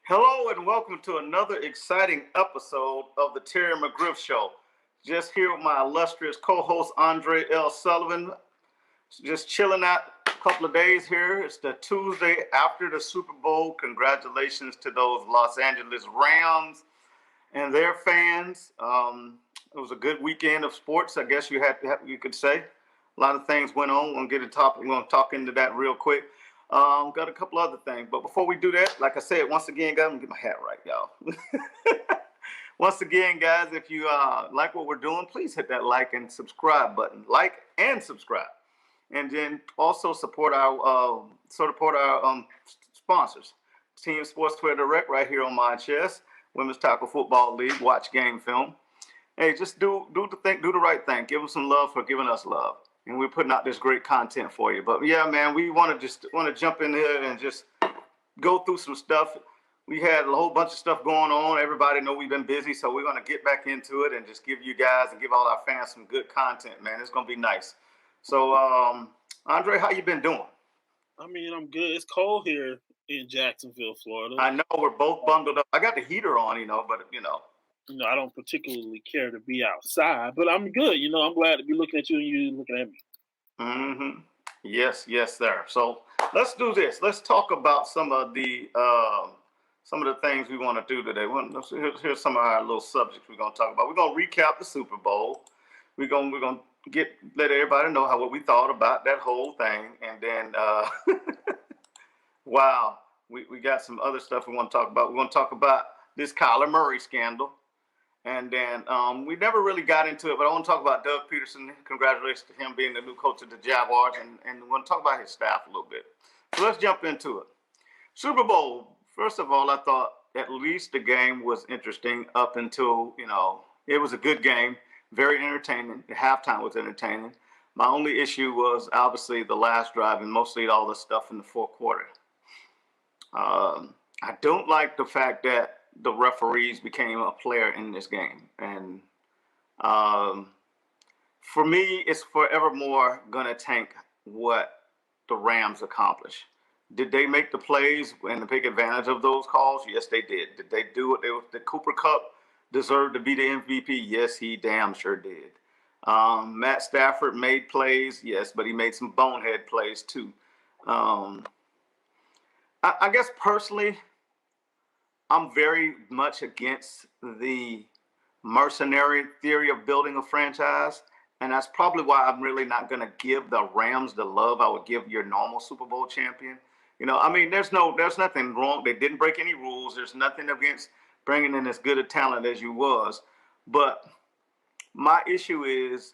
Hello and welcome to another exciting episode of the Terry McGriff Show. Just here with my illustrious co-host Andre L. Sullivan. Just chilling out a couple of days here. It's the Tuesday after the Super Bowl. Congratulations to those Los Angeles Rams and their fans. It was a good weekend of sports, I guess you could say. A lot of things went on. We're going to talk into that real quick. Got a couple other things, but before we do that, like I said, once again, guys, I'm gonna get my hat right, y'all. Once again, guys, if you like what we're doing, please hit that like and subscribe button. Like and subscribe, and then also support our sponsors. Team Sportswear Direct, right here on my chest. Women's Tackle Football League. Watch game film. Hey, just do the right thing. Give them some love for giving us love. And we're putting out this great content for you. But yeah, man, we want to jump in here and just go through some stuff. We had a whole bunch of stuff going on. Everybody know we've been busy, so we're going to get back into it and just give you guys and give all our fans some good content, man. It's going to be nice. So, Andre, how you been doing? I mean, I'm good. It's cold here in Jacksonville, Florida. I know we're both bundled up. I got the heater on, but. I don't particularly care to be outside, but I'm good. I'm glad to be looking at you and you looking at me. Mm-hmm. Yes, sir. So let's do this. Let's talk about some of the things we want to do today. Here's some of our little subjects we're going to talk about. We're going to recap the Super Bowl. We're going to let everybody know what we thought about that whole thing, and then wow, we got some other stuff we want to talk about. We're going to talk about this Kyler Murray scandal. And then we never really got into it, but I want to talk about Doug Pederson. Congratulations to him being the new coach of the Jaguars, and we want to talk about his staff a little bit. So let's jump into it. Super Bowl. First of all, I thought at least the game was interesting up until, it was a good game, very entertaining. The halftime was entertaining. My only issue was obviously the last drive and mostly all the stuff in the fourth quarter. I don't like the fact that the referees became a player in this game. And for me, it's forevermore going to tank what the Rams accomplished. Did they make the plays and take advantage of those calls? Yes, they did. Did they do it? The Cooper Kupp deserved to be the MVP? Yes, he damn sure did. Matt Stafford made plays, yes, but he made some bonehead plays too. I guess personally, I'm very much against the mercenary theory of building a franchise. And that's probably why I'm really not going to give the Rams the love I would give your normal Super Bowl champion. There's nothing wrong. They didn't break any rules. There's nothing against bringing in as good a talent as you was. But my issue is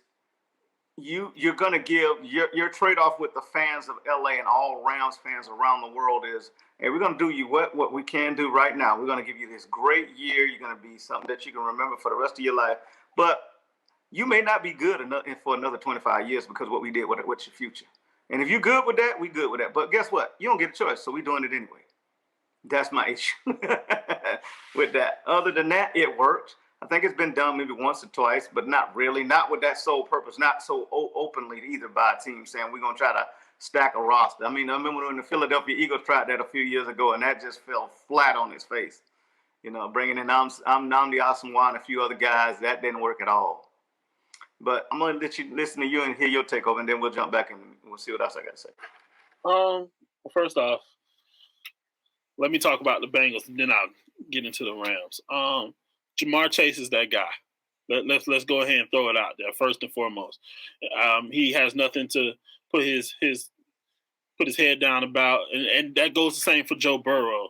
you're going to give your trade-off with the fans of LA and all Rams fans around the world is, hey, we're going to do you what we can do right now. We're going to give you this great year. You're going to be something that you can remember for the rest of your life. But you may not be good for another 25 years because of what we did with your future. And if you're good with that, we good with that. But guess what? You don't get a choice, so we're doing it anyway. That's my issue with that. Other than that, it worked. I think it's been done maybe once or twice, but not really. Not with that sole purpose, not so openly either by a team saying we're going to try to stack a roster. I remember when the Philadelphia Eagles tried that a few years ago, and that just fell flat on its face. Bringing in Nnamdi Asomugha and a few other guys, that didn't work at all. But I'm going to let you listen to you and hear your takeover, and then we'll jump back and we'll see what else I got to say. Well, first off, let me talk about the Bengals, and then I'll get into the Rams. Jamar Chase is that guy. Let's go ahead and throw it out there first and foremost. He has nothing to put his head down about, and that goes the same for Joe Burrow.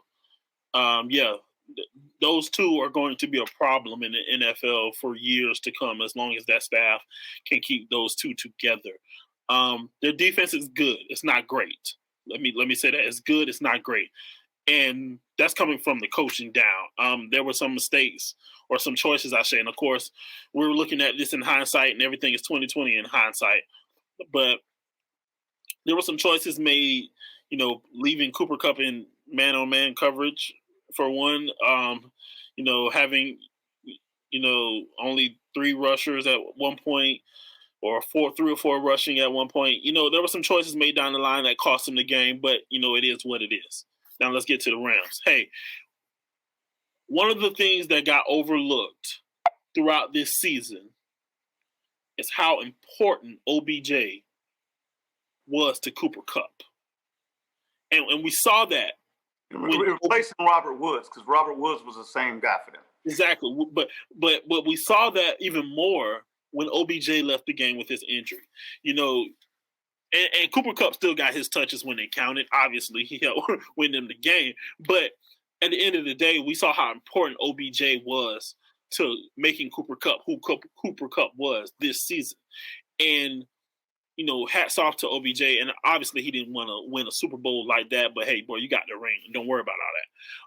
Those two are going to be a problem in the NFL for years to come, as long as that staff can keep those two together. Their defense is good. It's not great. Let me say that. It's good. It's not great. And that's coming from the coaching down. There were some mistakes or some choices, I say. And, of course, we're looking at this in hindsight, and everything is 2020 in hindsight. But there were some choices made, leaving Cooper Kupp in man-on-man coverage, for one. Having, only 3 rushers at one point or 3 or 4 rushing at one point. There were some choices made down the line that cost him the game, but it is what it is. Now let's get to the Rams. Hey, one of the things that got overlooked throughout this season is how important OBJ was to Cooper Kupp. And we saw that. Replacing Robert Woods, because Robert Woods was the same guy for them. Exactly. But we saw that even more when OBJ left the game with his injury. And Cooper Kupp still got his touches when they counted. Obviously, he helped win them the game. But at the end of the day, we saw how important OBJ was to making Cooper Kupp who Cooper Kupp was this season. And hats off to OBJ. And obviously, he didn't want to win a Super Bowl like that. But hey, boy, you got the ring. Don't worry about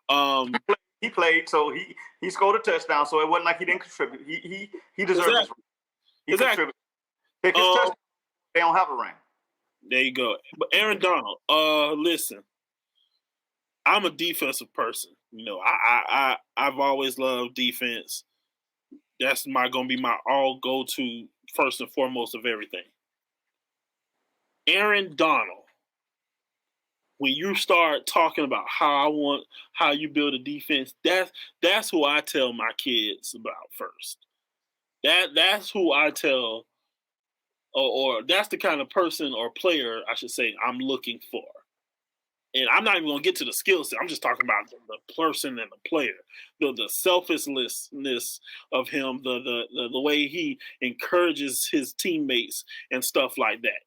all that. He played, so he scored a touchdown. So it wasn't like he didn't contribute. He deserved his ring. He contributed. Pick his touchdown. They don't have a ring. There you go. But Aaron Donald, listen, I'm a defensive person. I've always loved defense. That's gonna be my all go to first and foremost of everything. Aaron Donald, when you start talking about how you build a defense, that's who I tell my kids about first. That's who I tell, or that's the kind of person or player, I should say, I'm looking for. And I'm not even going to get to the skill set. I'm just talking about the person and the player, the selflessness of him, the way he encourages his teammates and stuff like that.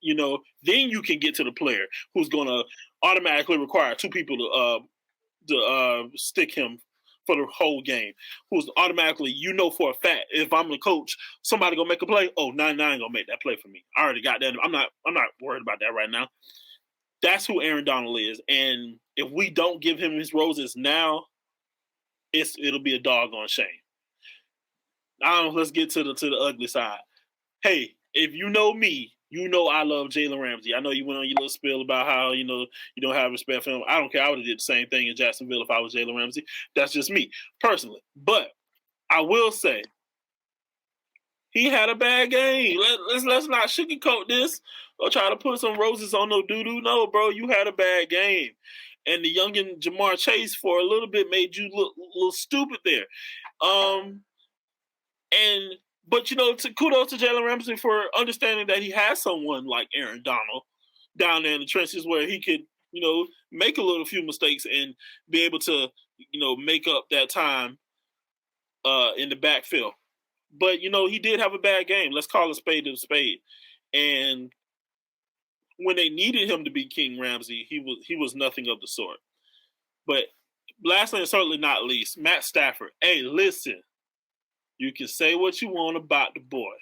Then you can get to the player who's going to automatically require 2 people to stick him for the whole game. Who's automatically, for a fact, if I'm the coach, somebody gonna make a play. Oh, 99 gonna make that play for me. I already got that. I'm not worried about that right now. That's who Aaron Donald is. And if we don't give him his roses now, it'll be a doggone shame. Now let's get to the ugly side. Hey, if you know me, I love Jalen Ramsey. I know you went on your little spiel about how, you don't have respect for him. I don't care. I would have did the same thing in Jacksonville if I was Jalen Ramsey. That's just me, personally. But I will say, he had a bad game. Let's not sugarcoat this or try to put some roses on no doo-doo. No, bro, you had a bad game. And the youngin' Jamar Chase for a little bit made you look a little stupid there. But kudos to Jalen Ramsey for understanding that he has someone like Aaron Donald down there in the trenches where he could, make a few mistakes and be able to, make up that time in the backfield. But, he did have a bad game. Let's call a spade a spade. And when they needed him to be King Ramsey, he was nothing of the sort. But lastly and certainly not least, Matt Stafford. Hey, listen. You can say what you want about the boy,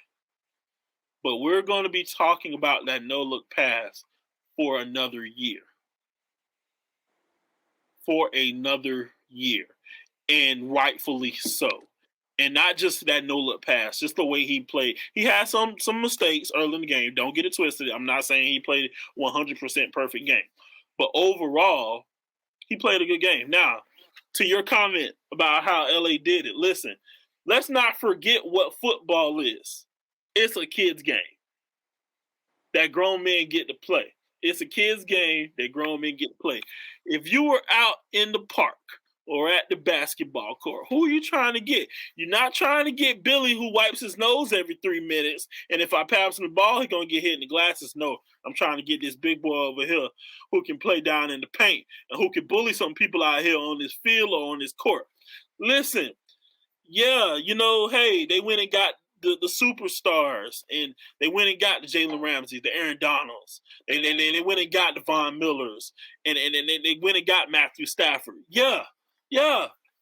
but we're going to be talking about that no-look pass for another year. And rightfully so. And not just that no-look pass, just the way he played. He had some mistakes early in the game. Don't get it twisted. I'm not saying he played 100% perfect game. But overall, he played a good game. Now, to your comment about how LA did it, listen, let's not forget what football is. It's a kid's game that grown men get to play. It's a kid's game that grown men get to play. If you were out in the park or at the basketball court, who are you trying to get? You're not trying to get Billy who wipes his nose every 3 minutes, and if I pass him the ball, he's going to get hit in the glasses. No, I'm trying to get this big boy over here who can play down in the paint and who can bully some people out here on this field or on this court. Listen, yeah, hey, they went and got the superstars, and they went and got the Jalen Ramsey, the Aaron Donalds, and they went and got the Von Millers, and they went and got Matthew Stafford. Yeah,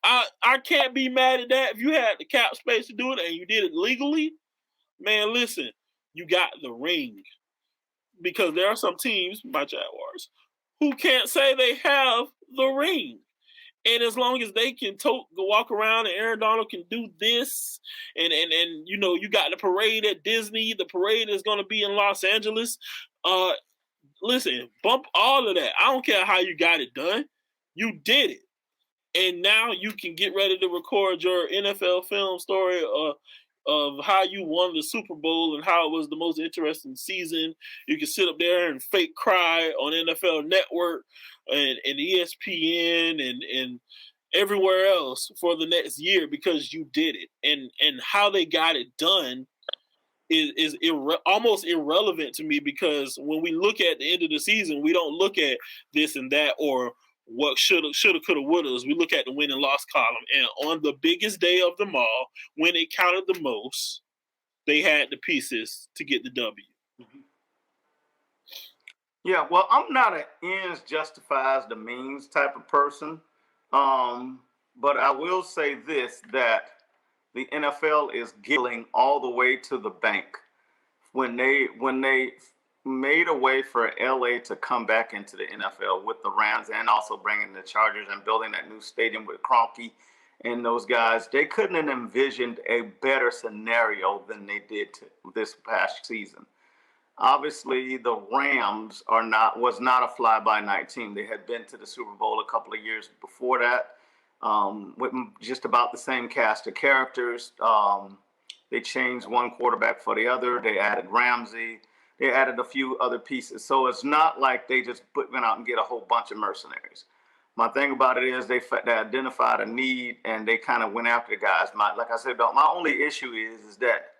I can't be mad at that. If you had the cap space to do it and you did it legally, man, listen, you got the ring. Because there are some teams, my Jaguars, who can't say they have the ring. And as long as they can walk around and Aaron Donald can do this, and you got the parade at Disney, the parade is going to be in Los Angeles. Listen, bump all of that. I don't care how you got it done. You did it. And now you can get ready to record your NFL film story of how you won the Super Bowl and how it was the most interesting season. You can sit up there and fake cry on NFL Network and ESPN and everywhere else for the next year because you did it. And how they got it done is almost irrelevant to me, because when we look at the end of the season, we don't look at this and that or what shoulda, coulda, woulda. We look at the win and loss column. And on the biggest day of them all, when it counted the most, they had the pieces to get the W. Yeah, well, I'm not an ends justifies the means type of person. But I will say this, that the NFL is giggling all the way to the bank when they made a way for LA to come back into the NFL with the Rams and also bringing the Chargers and building that new stadium with Kroenke and those guys. They couldn't have envisioned a better scenario than they did this past season. Obviously, the Rams was not a fly-by-night team. They had been to the Super Bowl a couple of years before that, with just about the same cast of characters. They changed one quarterback for the other. They added Ramsey. They added a few other pieces. So it's not like they just went out and get a whole bunch of mercenaries. My thing about it is they identified a need and they kind of went after the guys. Like I said, my only issue is that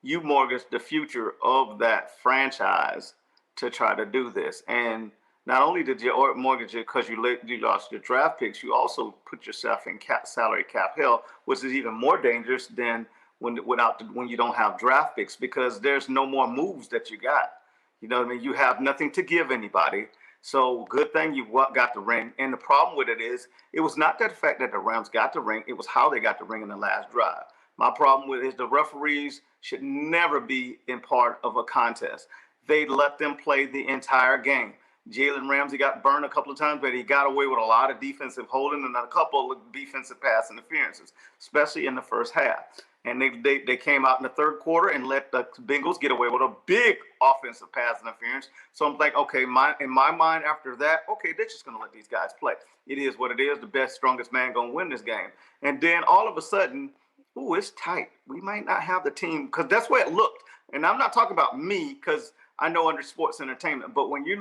you mortgage the future of that franchise to try to do this. And not only did you mortgage it because you lost your draft picks, you also put yourself in salary cap hell, which is even more dangerous than when you don't have draft picks, because there's no more moves that you got. You know what I mean? You have nothing to give anybody. So good thing you got the ring. And the problem with it is, it was not that the fact that the Rams got the ring, it was how they got the ring in the last drive. My problem with it is the referees should never be in part of a contest. They let them play the entire game. Jalen Ramsey got burned a couple of times, but he got away with a lot of defensive holding and a couple of defensive pass interferences, especially in the first half. And they came out in the third quarter and let the Bengals get away with a big offensive pass interference. So I'm like, okay, in my mind after that, okay, they're just going to let these guys play. It is what it is. The best, strongest man going to win this game. And then all of a sudden, ooh, it's tight. We might not have the team, because that's where it looked. And I'm not talking about me, because I know under sports entertainment, but when you're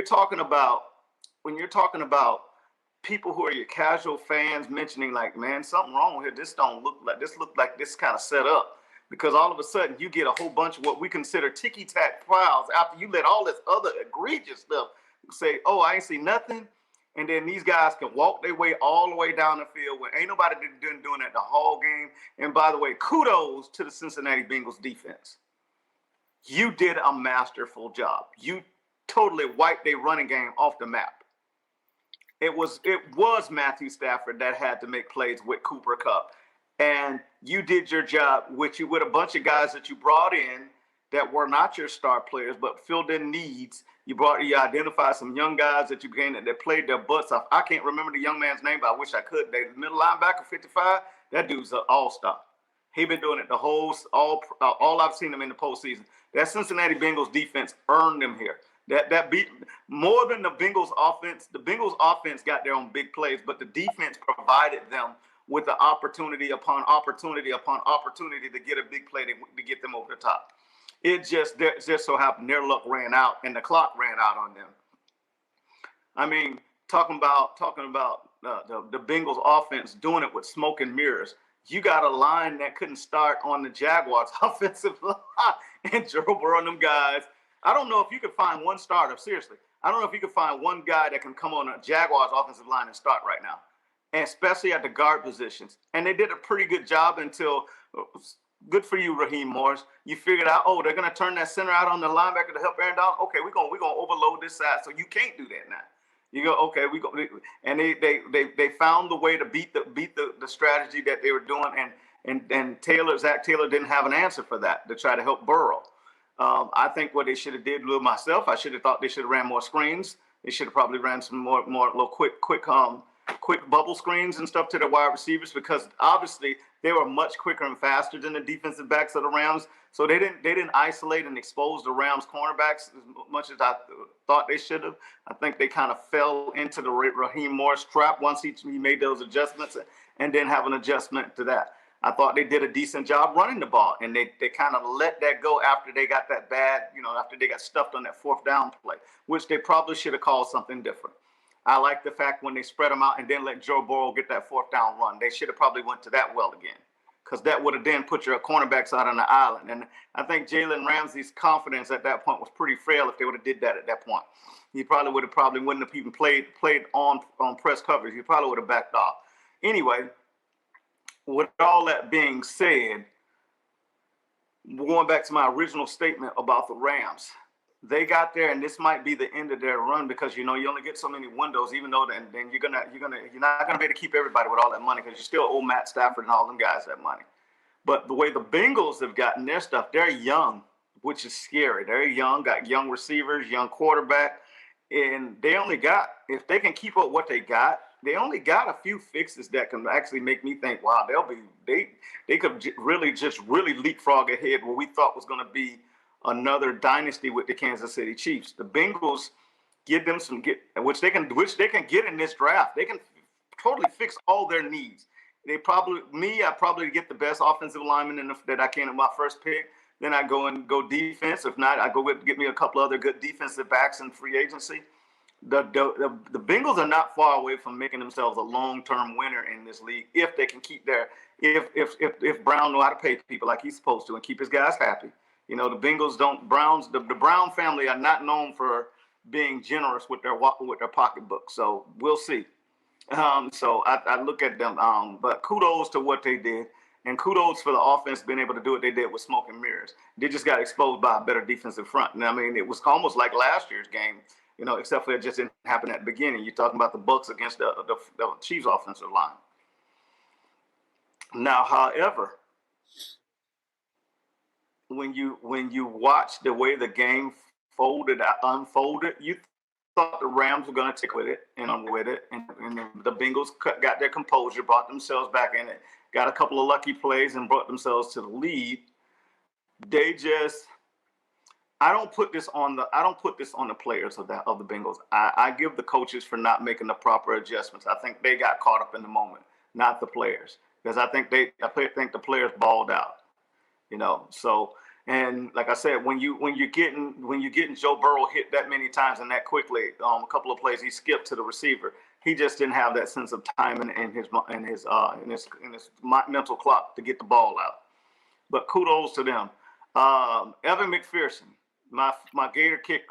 talking about people who are your casual fans mentioning like, man, something wrong here. This look like this kind of set up, because all of a sudden you get a whole bunch of what we consider ticky-tack fouls after you let all this other egregious stuff say, oh, I ain't see nothing. And then these guys can walk their way all the way down the field when ain't nobody doing that the whole game. And by the way, kudos to the Cincinnati Bengals defense. You did a masterful job. You totally wiped their running game off the map. It was Matthew Stafford that had to make plays with Cooper Kupp. And you did your job with a bunch of guys that you brought in that were not your star players, but filled in needs. You identified some young guys that that played their butts off. I can't remember the young man's name, but I wish I could. The middle linebacker, 55, that dude's an all-star. He been doing it all I've seen him in the postseason. That Cincinnati Bengals defense earned them here. That beat more than the Bengals offense. The Bengals offense got their own big plays, but the defense provided them with the opportunity upon opportunity upon opportunity to get a big play to get them over the top. It just so happened their luck ran out and the clock ran out on them. I mean, talking about the Bengals offense doing it with smoke and mirrors. You got a line that couldn't start on the Jaguars offensive line, and Joe Burrow and them guys. I don't know if you could find one starter, seriously. I don't know if you could find one guy that can come on a Jaguars offensive line and start right now, and especially at the guard positions. And they did a pretty good job until, good for you, Raheem Morris. You figured out, oh, they're going to turn that center out on the linebacker to help Aaron Donald. Okay, we're gonna overload this side, so you can't do that now. You go, okay, and they found the way to beat the strategy that they were doing, and Zach Taylor didn't have an answer for that to try to help Burrow. I think what they should have did with myself, I should have thought they should have ran more screens. They should have probably ran some more little quick bubble screens and stuff to the wide receivers, because obviously they were much quicker and faster than the defensive backs of the Rams. So they didn't isolate and expose the Rams cornerbacks as much as I thought they should have. I think they kind of fell into the Raheem Morris trap once he made those adjustments and didn't have an adjustment to that. I thought they did a decent job running the ball, and they kind of let that go after they got that bad, after they got stuffed on that fourth down play, which they probably should have called something different. I like the fact when they spread them out and then let Joe Burrow get that fourth down run. They should have probably went to that well again, because that would have then put your cornerbacks out on the island. And I think Jalen Ramsey's confidence at that point was pretty frail if they would have did that at that point. He wouldn't have even played on press coverage. He probably would have backed off. Anyway, with all that being said, going back to my original statement about the Rams, they got there, and this might be the end of their run, because you only get so many windows. Even though then you're not gonna be able to keep everybody with all that money, because you still owe Matt Stafford and all them guys that money. But the way the Bengals have gotten their stuff, they're young, which is scary. They're young, got young receivers, young quarterback, and they only got, if they can keep up what they got, they only got a few fixes that can actually make me think, wow, they could really leapfrog ahead what we thought was going to be another dynasty with the Kansas City Chiefs. The Bengals give them which they can get in this draft. They can totally fix all their needs. I probably get the best offensive lineman that I can in my first pick. Then I go defense. If not, I get me a couple other good defensive backs in free agency. The Bengals are not far away from making themselves a long-term winner in this league if they can keep if Brown know how to pay people like he's supposed to and keep his guys happy. The Brown family are not known for being generous with their pocketbook. So we'll see. So I look at them, but kudos to what they did, and kudos for the offense being able to do what they did with smoke and mirrors. They just got exposed by a better defensive front. And I mean, it was almost like last year's game, except for it just didn't happen at the beginning. You're talking about the Bucs against the Chiefs offensive line. Now, however, when you watch the way the game unfolded, you thought the Rams were going to take with it, and the Bengals got their composure, brought themselves back in it, got a couple of lucky plays, and brought themselves to the lead. I don't put this on the players of the Bengals. I give the coaches for not making the proper adjustments. I think they got caught up in the moment, not the players, because I think the players balled out. So, and like I said, when you're getting Joe Burrow hit that many times and that quickly, a couple of plays he skipped to the receiver, he just didn't have that sense of time in his mental clock to get the ball out. But kudos to them. Evan McPherson, my Gator kick,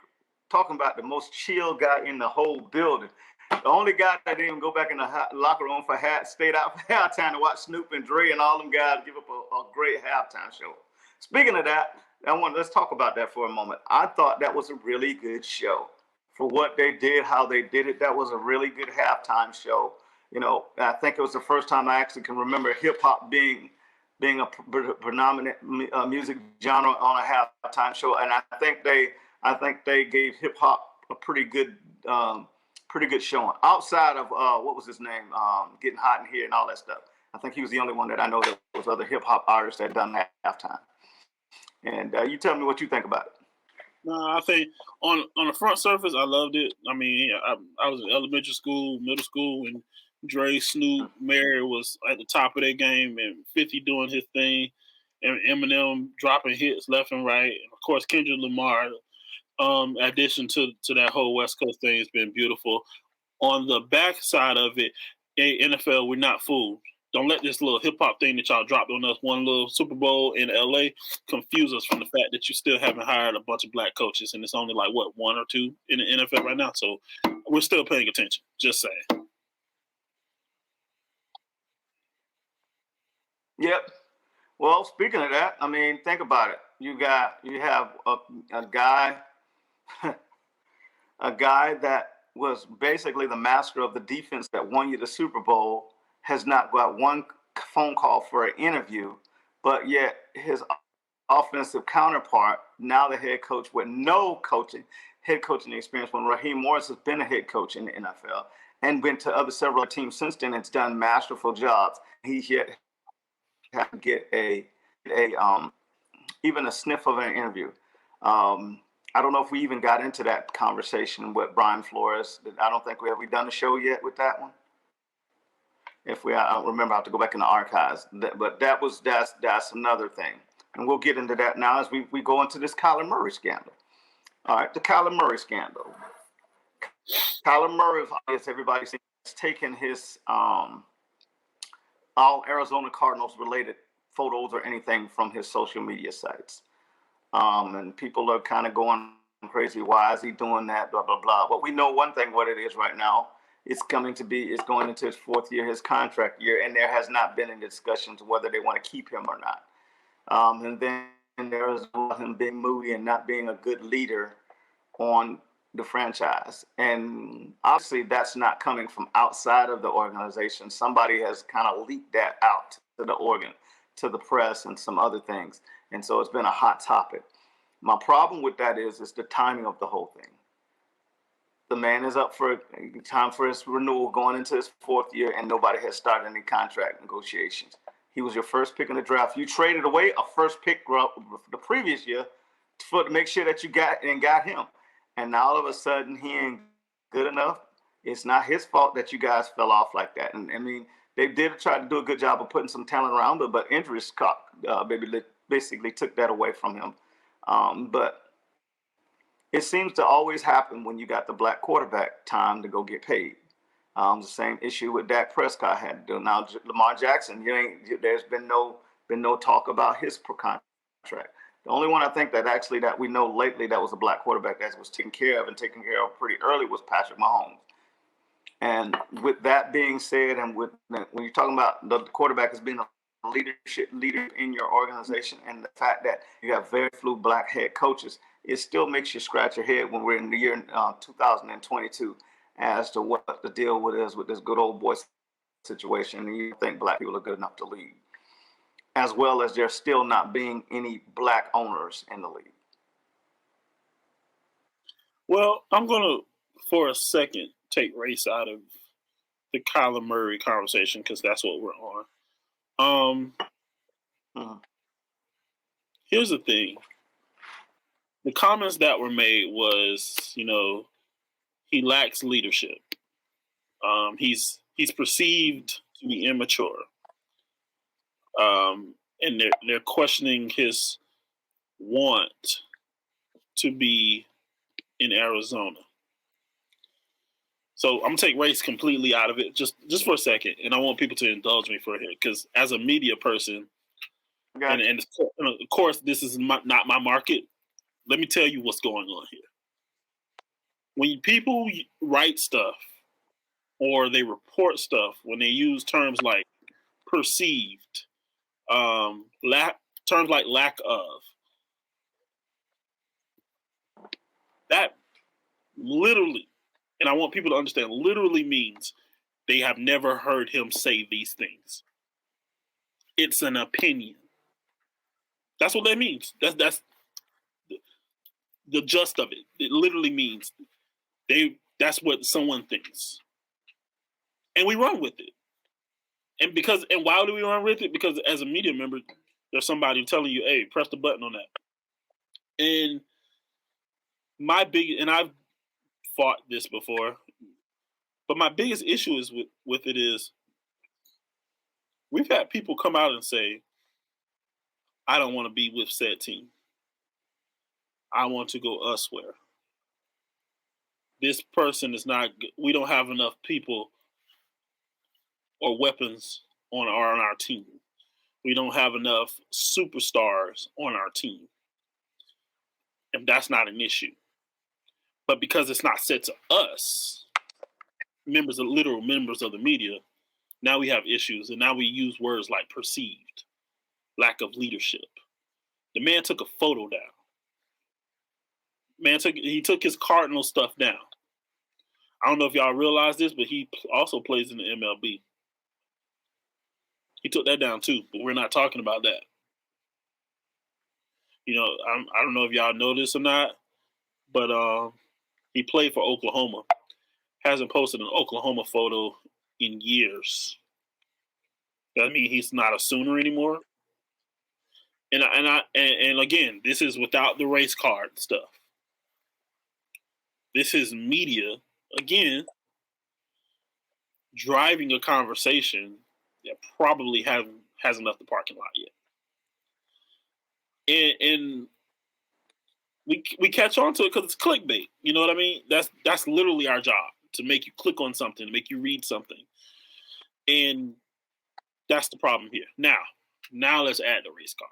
talking about the most chill guy in the whole building. The only guy that didn't go back in the locker room stayed out for halftime to watch Snoop and Dre and all them guys give up a great halftime show. Speaking of that, let's talk about that for a moment. I thought that was a really good show for what they did, how they did it. That was a really good halftime show. I think it was the first time I actually can remember hip hop being a predominant music genre on a halftime show, and I think they gave hip hop a pretty good showing. Outside of what was his name, Getting Hot in Here and all that stuff. I think he was the only one that I know that was other hip hop artists that done that halftime. And you tell me what you think about it. No, I think on the front surface, I loved it. I mean, I was in elementary school, middle school, and Dre, Snoop, Mary was at the top of their game, and 50 doing his thing, and Eminem dropping hits left and right. And of course, Kendrick Lamar, addition to that whole West Coast thing has been beautiful. On the back side of it, NFL, we're not fooled. Don't let this little hip-hop thing that y'all dropped on us, one little Super Bowl in L.A., confuse us from the fact that you still haven't hired a bunch of black coaches, and it's only like, one or two in the NFL right now. So we're still paying attention, just saying. Yep. Well, speaking of that, I mean, think about it. You have a guy that was basically the master of the defense that won you the Super Bowl, has not got one phone call for an interview, but yet his offensive counterpart, now the head coach with no head coaching experience, when Raheem Morris has been a head coach in the NFL and been to several teams since then, it's done masterful jobs. He's yet had to get even a sniff of an interview. I don't know if we even got into that conversation with Brian Flores. I don't think we done the show yet with that one. If I don't remember, I have to go back in the archives. But that's another thing, and we'll get into that now as we go into this Kyler Murray scandal. All right, the Kyler Murray scandal. Kyler Murray, as everybody sees, has taken his all Arizona Cardinals related photos or anything from his social media sites. And people are kind of going crazy. Why is he doing that? Blah, blah, blah. But we know one thing, what it is right now. It's going into his fourth year, his contract year, and there has not been any discussions whether they want to keep him or not. And then there is him being moody and not being a good leader on the franchise. And obviously that's not coming from outside of the organization. Somebody has kind of leaked that out to to the press and some other things. And so it's been a hot topic. My problem with that is the timing of the whole thing. The man is up for time for his renewal going into his fourth year, and nobody has started any contract negotiations. He was your first pick in the draft. You traded away a first pick the previous year to make sure that you got him. And now all of a sudden he ain't good enough. It's not his fault that you guys fell off like that. And I mean, they did try to do a good job of putting some talent around him, but injuries basically took that away from him. But it seems to always happen when you got the black quarterback time to go get paid. The same issue with Dak Prescott had to do. Now Lamar Jackson, there's been no talk about his contract. The only one I think that we know lately that was a black quarterback that was taken care of pretty early was Patrick Mahomes. And with that being said, and when you're talking about the quarterback as being a leader in your organization, and the fact that you have very few black head coaches, it still makes you scratch your head when we're in the year 2022 as to what the deal is with this good old boy situation. And you think black people are good enough to lead, as well as there still not being any black owners in the league. Well, I'm going to, for a second, take race out of the Kyler Murray conversation because that's what we're on. Here's the thing. The comments that were made was, he lacks leadership. He's perceived to be immature. And they're questioning his want to be in Arizona. So I'm gonna take race completely out of it, just for a second, and I want people to indulge me for a minute, because as a media person, and of course this is not my market. Let me tell you what's going on here. When people write stuff or they report stuff, when they use terms like perceived, terms like lack of, that literally, and I want people to understand, literally means they have never heard him say these things. It's an opinion. That's what that means. That's the gist of it. It literally means that's what someone thinks. And we run with it. And why do we run with it? Because as a media member, there's somebody telling you, hey, press the button on that. And and I've fought this before, but my biggest issue is with it is we've had people come out and say, I don't want to be with said team. I want to go elsewhere. This person is not, we don't have enough people or weapons on our team. We don't have enough superstars on our team. And that's not an issue. But because it's not said to us, literal members of the media, now we have issues, and now we use words like perceived, lack of leadership. The man took a photo down. He took his Cardinal stuff down. I don't know if y'all realize this, but he also plays in the MLB. He took that down too, but we're not talking about that. I don't know if y'all know this or not, but he played for Oklahoma. Hasn't posted an Oklahoma photo in years. That means he's not a Sooner anymore. And again, this is without the race card stuff. This is media, again, driving a conversation that probably hasn't left the parking lot yet. And we catch on to it because it's clickbait. You know what I mean? That's literally our job, to make you click on something, to make you read something. And that's the problem here. Now let's add the race card.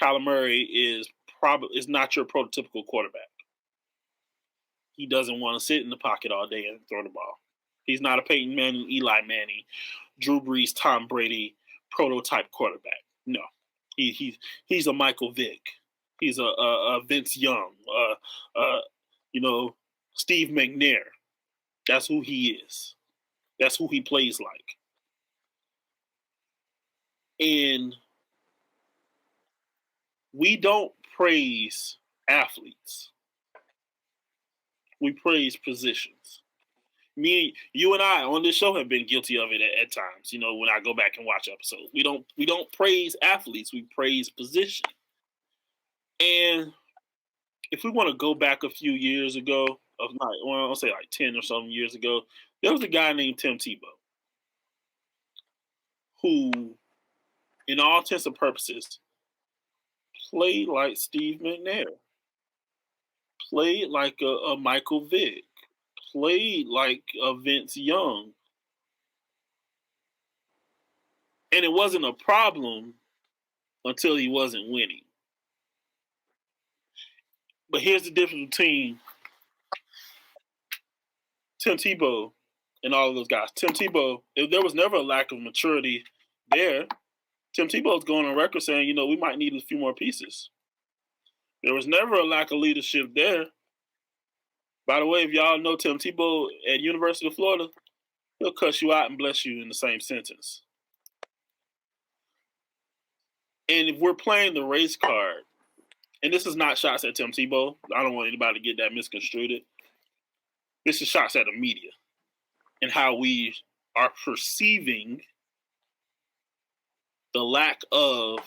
Kyler Murray is not your prototypical quarterback. He doesn't want to sit in the pocket all day and throw the ball. He's not a Peyton Manning, Eli Manning, Drew Brees, Tom Brady prototype quarterback. No, he's a Michael Vick. He's a Vince Young. Steve McNair. That's who he is. That's who he plays like. And we don't praise athletes. We praise positions. You and I on this show have been guilty of it at times. When I go back and watch episodes, we don't praise athletes. We praise position. And if we want to go back a few years ago, I'll say like 10 or something years ago, there was a guy named Tim Tebow who, in all intents and purposes, played like Steve McNair, played like a Michael Vick, played like a Vince Young. And it wasn't a problem until he wasn't winning. But here's the difference between Tim Tebow and all of those guys. Tim Tebow, if there was never a lack of maturity there, Tim Tebow's going on record saying, we might need a few more pieces. There was never a lack of leadership there. By the way, if y'all know Tim Tebow at University of Florida, he'll cuss you out and bless you in the same sentence. And if we're playing the race card, and this is not shots at Tim Tebow, I don't want anybody to get that misconstrued. This is shots at the media and how we are perceiving the lack of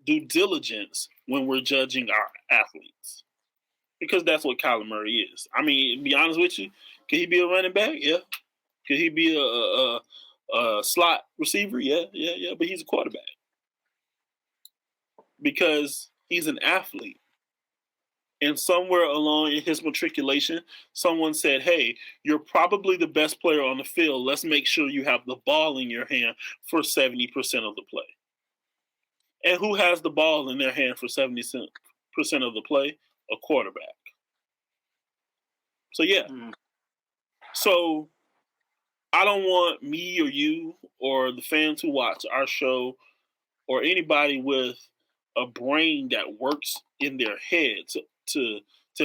due diligence when we're judging our athletes. Because that's what Kyler Murray is. I mean, to be honest with you, could he be a running back? Yeah. Could he be a slot receiver? Yeah. But he's a quarterback. Because he's an athlete. And somewhere along in his matriculation, someone said, hey, you're probably the best player on the field. Let's make sure you have the ball in your hand for 70% of the play. And who has the ball in their hand for 70% of the play? A quarterback. So, yeah. So, I don't want me or you or the fans who watch our show or anybody with a brain that works in their head to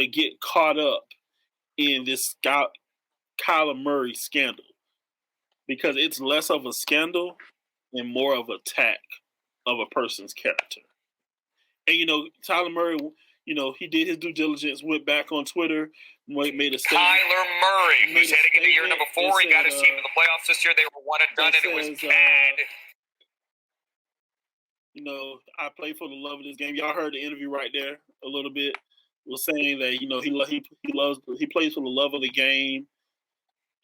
get caught up in this Kyler Murray scandal, because it's less of a scandal and more of an attack of a person's character. And Kyler Murray, he did his due diligence, went back on Twitter, made a statement. Kyler Murray, who's heading into year number 4, he got his team to the playoffs this year. They were one and done, and it was bad. I play for the love of this game. Y'all heard the interview right there a little bit. Was saying that he plays for the love of the game,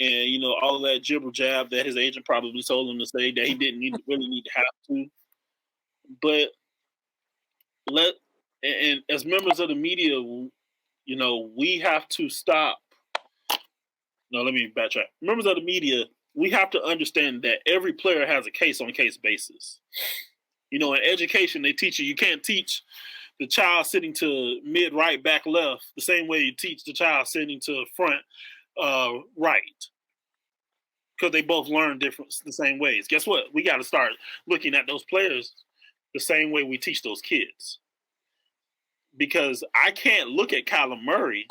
and all of that jibber jab that his agent probably told him to say that he didn't really need to have to. But and as members of the media, we have to stop. No, let me backtrack. Members of the media, we have to understand that every player has a case-on-case basis. In education, they teach you can't teach the child sitting to mid right, back left, the same way you teach the child sitting to front right. Because they both learn the same ways. Guess what? We got to start looking at those players the same way we teach those kids. Because I can't look at Kyler Murray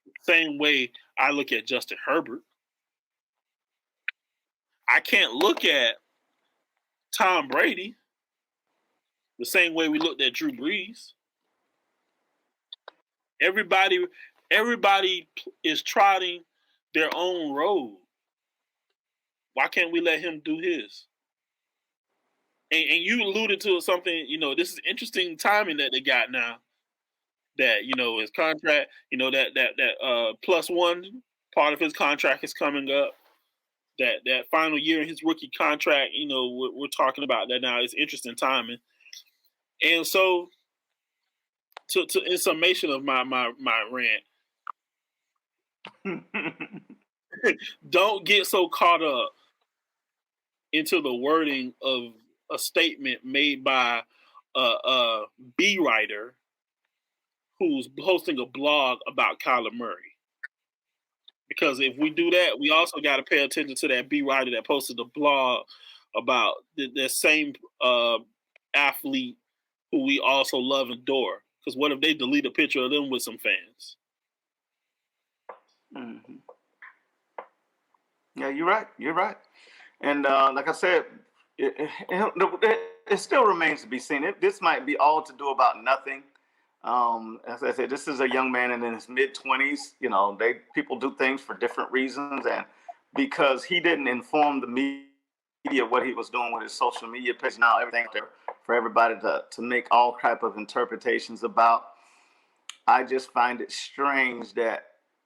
the same way I look at Justin Herbert. I can't look at Tom Brady the same way we looked at Drew Brees. Everybody is trotting their own road. Why can't we let him do his? And you alluded to something, this is interesting timing that they got now. That, his contract, that plus one part of his contract is coming up. That final year in his rookie contract, we're talking about that now. It's interesting timing. And so, in summation of my rant, don't get so caught up into the wording of a statement made by a B writer who's hosting a blog about Kyler Murray. Because if we do that, we also got to pay attention to that B writer that posted a blog about the same athlete who we also love and adore. Because what if they delete a picture of them with some fans? Mm-hmm. Yeah, you're right. You're right. And like I said, it still remains to be seen. This might be all to do about nothing. As I said, this is a young man in his mid-20s. People do things for different reasons, and because he didn't inform the media what he was doing with his social media page, now everything's there for everybody to make all type of interpretations about. I just find it strange that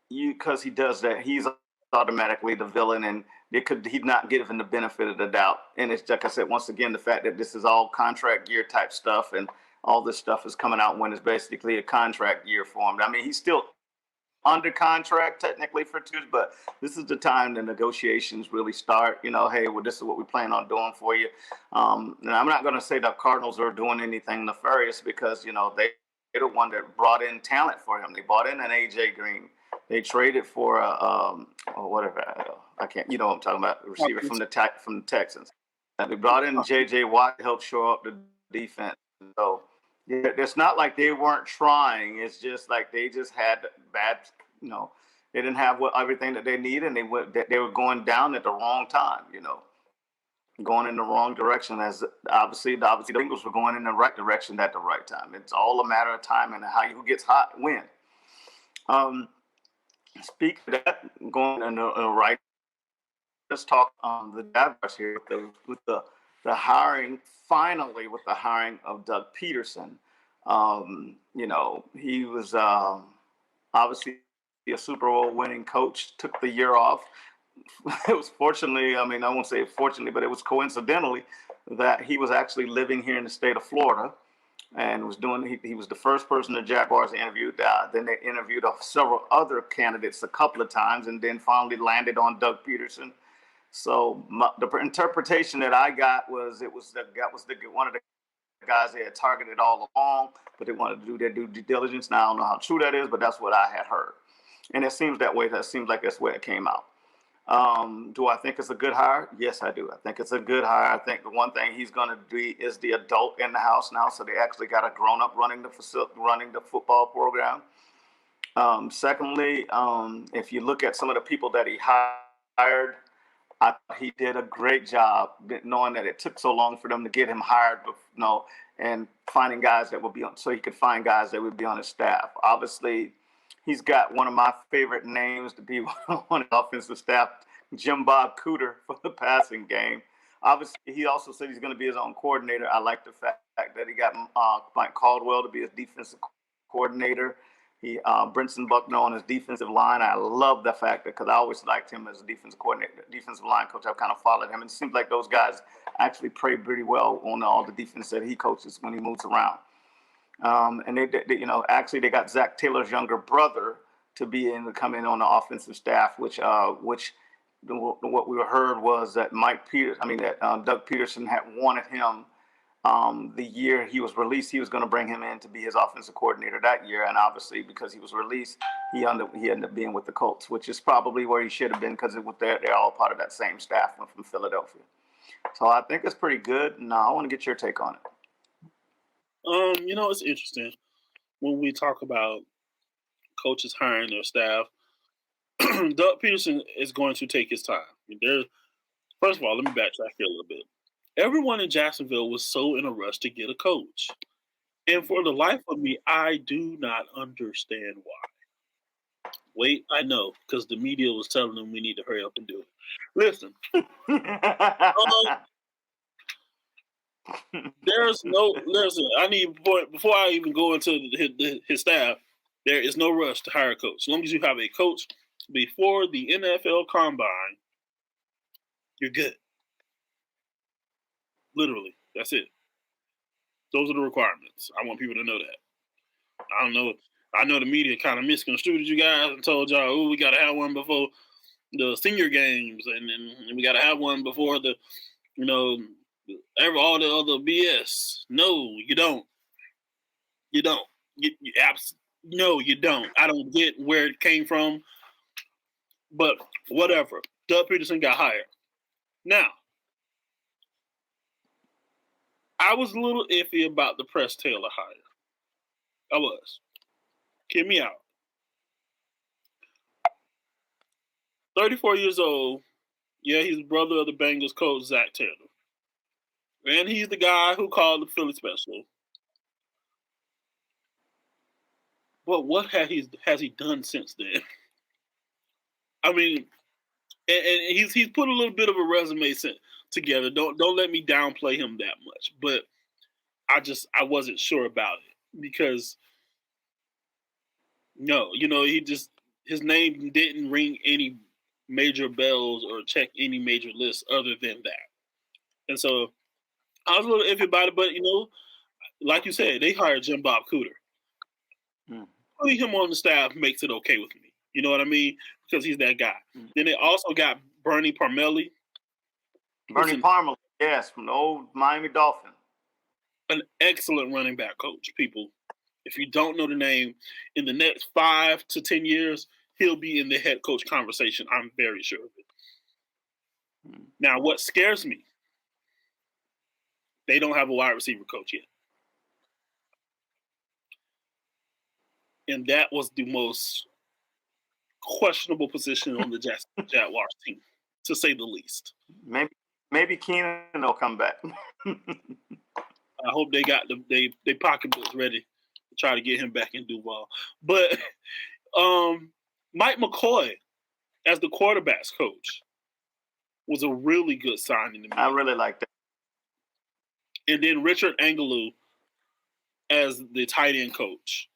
because he does that, he's automatically the villain, and he'd not given the benefit of the doubt. And it's like I said, once again, the fact that this is all contract year type stuff, and all this stuff is coming out when it's basically a contract year for him. I mean, he's still under contract technically for 2 years, but this is the time the negotiations really start. Hey, well, this is what we plan on doing for you. And I'm not going to say the Cardinals are doing anything nefarious, because they're the one that brought in talent for him. They brought in an AJ Green. They traded for whatever. I can't. You know what I'm talking about? The receiver from the Texans. They brought in JJ Watt to help shore up the defense. So yeah, it's not like they weren't trying. It's just like they just had bad. They didn't have everything that they needed, and they were going down at the wrong time. Going in the wrong direction. As obviously the Bengals were going in the right direction at the right time. It's all a matter of time and who gets hot win. Speak of that, going in the right. Let's talk the Jaguars here with the hiring. Finally, with the hiring of Doug Pederson, he was obviously a Super Bowl winning coach. Took the year off. It was fortunately, I won't say fortunately, but it was coincidentally that he was actually living here in the state of Florida. And he was the first person the Jaguars interviewed. Then they interviewed several other candidates a couple of times, and then finally landed on Doug Pederson. So the interpretation that I got was one of the guys they had targeted all along, but they wanted to do their due diligence. Now I don't know how true that is, but that's what I had heard, and it seems that way. That seems like that's where it came out. Do I think it's a good hire? Yes, I do. I think it's a good hire. I think the one thing he's going to be is the adult in the house now. So they actually got a grown-up running the football program. Secondly, if you look at some of the people that he hired, I thought he did a great job, knowing that it took so long for them to get him hired, and finding guys that would be on, so he could find guys that would be on his staff. Obviously, he's got one of my favorite names to be on the offensive staff, Jim Bob Cooter, for the passing game. Obviously, he also said he's going to be his own coordinator. I like the fact that he got Mike Caldwell to be his defensive coordinator. He Brinson Buckner on his defensive line. I love the fact that, because I always liked him as a defensive coordinator, defensive line coach. I've kind of followed him, and it seems like those guys actually play pretty well on all the defense that he coaches when he moves around. And they actually they got Zach Taylor's younger brother to come in on the offensive staff, which what we heard was that Doug Pederson had wanted him the year he was released. He was going to bring him in to be his offensive coordinator that year, and obviously because he was released, he ended up being with the Colts, which is probably where he should have been, because they're all part of that same staff from Philadelphia. So I think it's pretty good. Now I want to get your take on it. It's interesting when we talk about coaches hiring their staff. Doug Pederson is going to take his time. First of all, let me backtrack here a little bit. Everyone in Jacksonville was so in a rush to get a coach. And for the life of me, I do not understand why. Wait, I know, because the media was telling them we need to hurry up and do it. Listen. I need, before I even go into his staff, there is no rush to hire a coach. As long as you have a coach before the NFL Combine, you're good. Literally, that's it. Those are the requirements. I want people to know that. I don't know. I know the media kind of misconstrued you guys and told y'all, oh, we got to have one before the senior games, and we got to have one before the, all the other BS. No, you don't. You don't. No, you don't. I don't get where it came from, but whatever. Doug Pederson got hired. Now, I was a little iffy about the Press Taylor hire. I was. Hear me out. 34 years old. Yeah, he's the brother of the Bengals coach, Zach Taylor. And he's the guy who called the Philly Special. But what has he done since then? I mean, and he's put a little bit of a resume together. Don't let me downplay him that much. But I wasn't sure about it because his name didn't ring any major bells or check any major lists other than that. And so I was a little iffy about it, but like you said, they hired Jim Bob Cooter. Putting him on the staff makes it okay with me. You know what I mean? Because he's that guy. Then they also got Bernie Parmelli. Bernie Parmelli, yes, from the old Miami Dolphins. An excellent running back coach, people. If you don't know the name, in the next 5 to 10 years, he'll be in the head coach conversation. I'm very sure of it. Now, what scares me, they don't have a wide receiver coach yet. And that was the most questionable position on the Jacksonville Jaguars team, to say the least. Maybe Keenan will come back. I hope they got they pocketbooks ready to try to get him back in Duval. But Mike McCoy as the quarterbacks coach was a really good signing to me. I really like that. And then Richard Angelou as the tight end coach.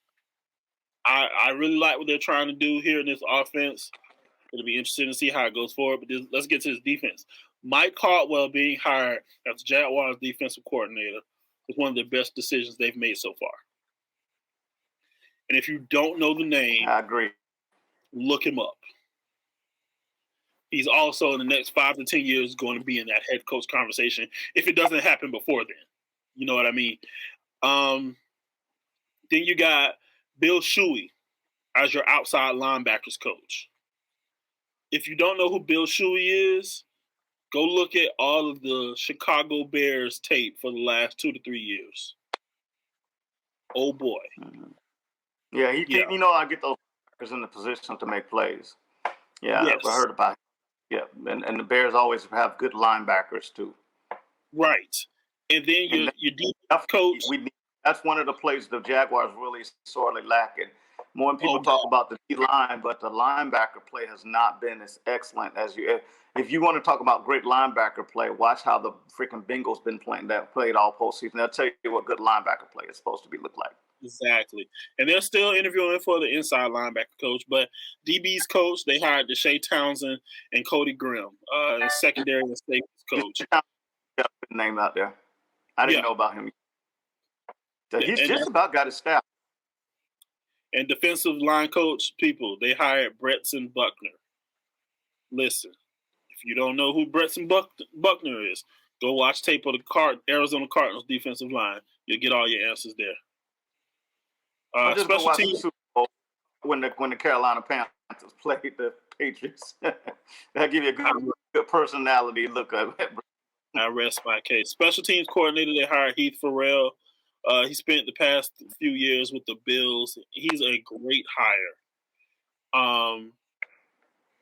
I really like what they're trying to do here in this offense. It'll be interesting to see how it goes forward. But let's get to this defense. Mike Caldwell being hired as Jaguars defensive coordinator was one of the best decisions they've made so far. And if you don't know the name, I agree. Look him up. He's also in the next 5 to 10 years going to be in that head coach conversation if it doesn't happen before then. You know what I mean? Then you got Bill Shuey as your outside linebackers coach. If you don't know who Bill Shuey is, go look at all of the Chicago Bears tape for the last 2 to 3 years. Oh, boy. Yeah, I get those linebackers in the position to make plays. Yeah, yes. I heard about it. Yeah, and the Bears always have good linebackers, too. Right. And then your defense coach. That's one of the places the Jaguars really sorely lacking. More people talk about the D-line, but the linebacker play has not been as excellent as you. If you want to talk about great linebacker play, watch how the freaking Bengals been playing. That played all postseason. They'll tell you what good linebacker play is supposed to look like. Exactly. And they're still interviewing for the inside linebacker coach, but DB's coach, they hired Deshae Townsend and Cody Grimm, secondary and safety coach. Good name out there. I didn't know about him. So he's just about got his staff. And defensive line coach, people, they hired Bretson Buckner. Listen, if you don't know who Bretson Buckner is, go watch tape of the Arizona Cardinals defensive line. You'll get all your answers there. Special teams. Super Bowl when the Carolina Panthers played the Patriots. That'll give you a good personality look at it. I rest my case. Special teams coordinator, they hired Heath Farrell. He spent the past few years with the Bills. He's a great hire.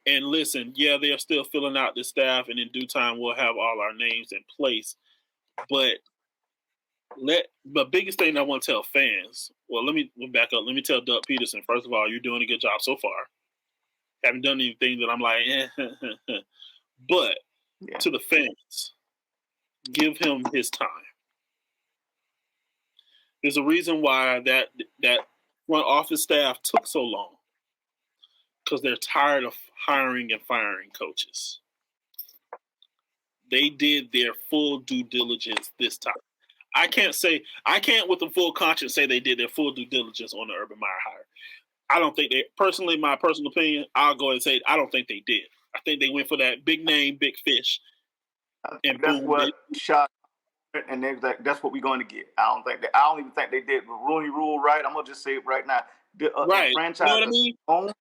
And listen, yeah, they are still filling out the staff, and in due time we'll have all our names in place. But the biggest thing I want to tell fans, let me back up. Let me tell Doug Pederson, first of all, you're doing a good job so far. Haven't done anything that I'm like, But to the fans, give him his time. There's a reason why that front office staff took so long. because they're tired of hiring and firing coaches. They did their full due diligence this time. I can't with a full conscience say they did their full due diligence on the Urban Meyer hire. I don't think they, personally, my personal opinion, I'll go ahead and say I don't think they did. I think they went for that big name, big fish. And that's what shot, and they was like, that's what we're going to get. I don't even think they did the Rooney Rule right. I'm gonna just say it right now. The franchise, you know what I mean? Only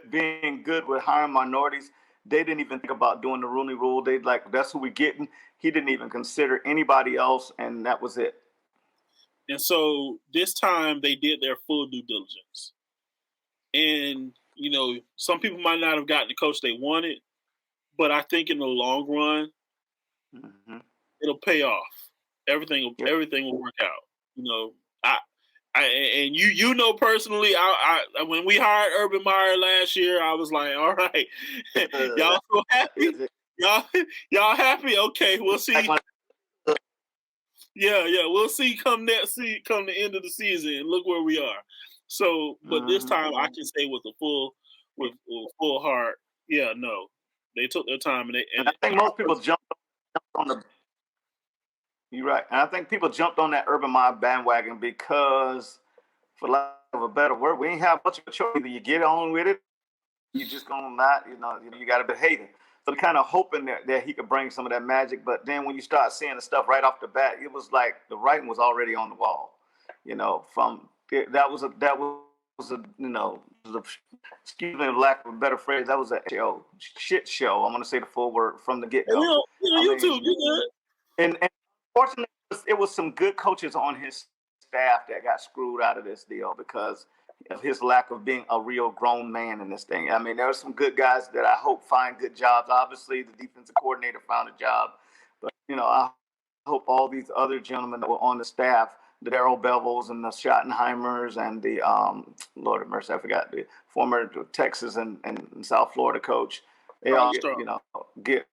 being good with hiring minorities. They didn't even think about doing the Rooney Rule. They like, that's who we getting. He didn't even consider anybody else, and that was it. And so this time they did their full due diligence. And, you know, some people might not have gotten the coach they wanted, but I think in the long run, it'll pay off. Everything will work out. You know, and you know personally, I when we hired Urban Meyer last year, I was like, all right, y'all so happy, y'all happy? Okay, we'll see. Yeah, we'll see come the end of the season, and look where we are. So, but this time I can say with full heart, yeah, no, they took their time, and I think most people jumped on the. You're right, and I think people jumped on that Urban Meyer bandwagon because, for lack of a better word, we ain't have much of a choice. Either you get on with it, you just gonna not, you got to behave it. So they're kind of hoping that he could bring some of that magic, but then when you start seeing the stuff right off the bat, it was like the writing was already on the wall. That was a excuse me, lack of a better phrase, that was a shit show. I'm gonna say the full word from the get go. And fortunately, it was some good coaches on his staff that got screwed out of this deal because of his lack of being a real grown man in this thing. I mean, there are some good guys that I hope find good jobs. Obviously, the defensive coordinator found a job, but I hope all these other gentlemen that were on the staff, the Darrell Bevels and the Schottenheimers and the Lord of mercy, I forgot, the former Texas and South Florida coach. They all get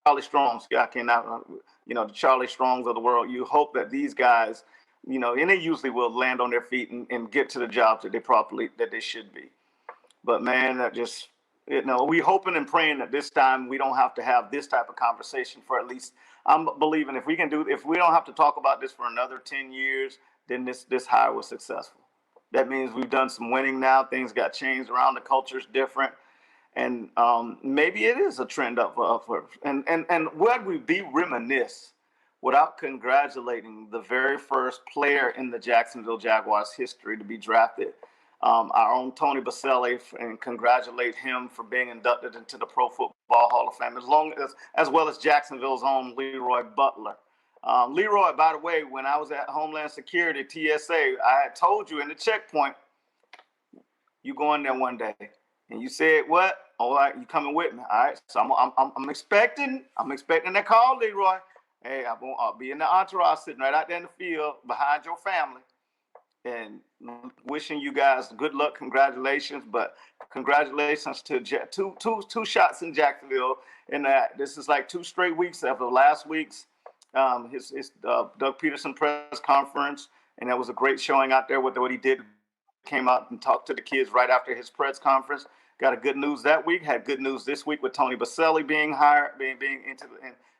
Charlie Strongs. I cannot, the Charlie Strongs of the world. You hope that these guys, and they usually will land on their feet and get to the jobs that they should be. But man, that just, we hoping and praying that this time we don't have to have this type of conversation for at least, I'm believing if we don't have to talk about this for another 10 years, then this hire was successful. That means we've done some winning now. Things got changed around. The culture's different. And maybe it is a trend upward. And would we be remiss without congratulating the very first player in the Jacksonville Jaguars history to be drafted, our own Tony Baselli, and congratulate him for being inducted into the Pro Football Hall of Fame, as well as Jacksonville's own Leroy Butler. Leroy, by the way, when I was at Homeland Security, TSA, I had told you in the checkpoint, you go in there one day. And you said what? All right, you coming with me? All right. So I'm expecting that call, Leroy. Hey, I'll be in the entourage, sitting right out there in the field behind your family, and wishing you guys good luck. Congratulations, but congratulations to two shots in Jacksonville. And this is like 2 straight weeks after last week's his Doug Pederson press conference, and that was a great showing out there with what he did. Came out and talked to the kids right after his press conference. Got a good news that week. Had good news this week with Tony Baselli being hired, being into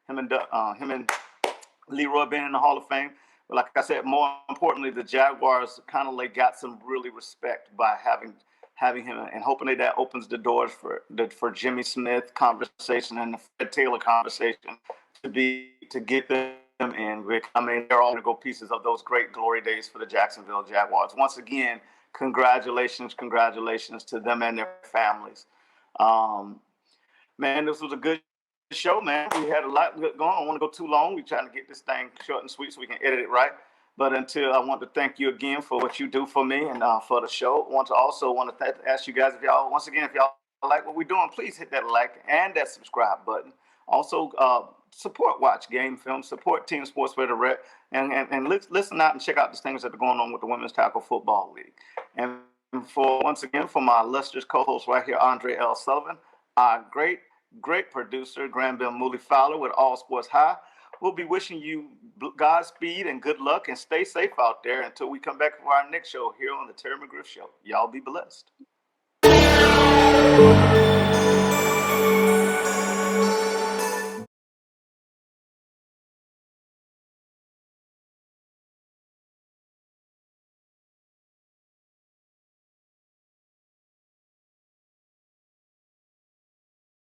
him and Leroy being in the Hall of Fame. But like I said, more importantly, the Jaguars kind of got some really respect by having him, and hoping that opens the doors for Jimmy Smith conversation and the Fred Taylor conversation to get them in. I mean, they're all going to go pieces of those great glory days for the Jacksonville Jaguars. Once again, congratulations to them and their families. Man, this was a good show, man. We had a lot going on. I don't want to go too long. We're trying to get this thing short and sweet so we can edit it right. But I want to thank you again for what you do for me and for the show. I want to ask you guys, if y'all like what we're doing, please hit that like and that subscribe button. Also, support Watch Game Film, support Team Sports Better Rec, and listen out and check out the things that are going on with the Women's Tackle Football League. And once again, for my illustrious co-host right here, Andre L. Sullivan, our great producer, Granville Mooley Fowler with All Sports High, we'll be wishing you Godspeed and good luck, and stay safe out there until we come back for our next show here on the Terry McGriff Show. Y'all be blessed. Bye.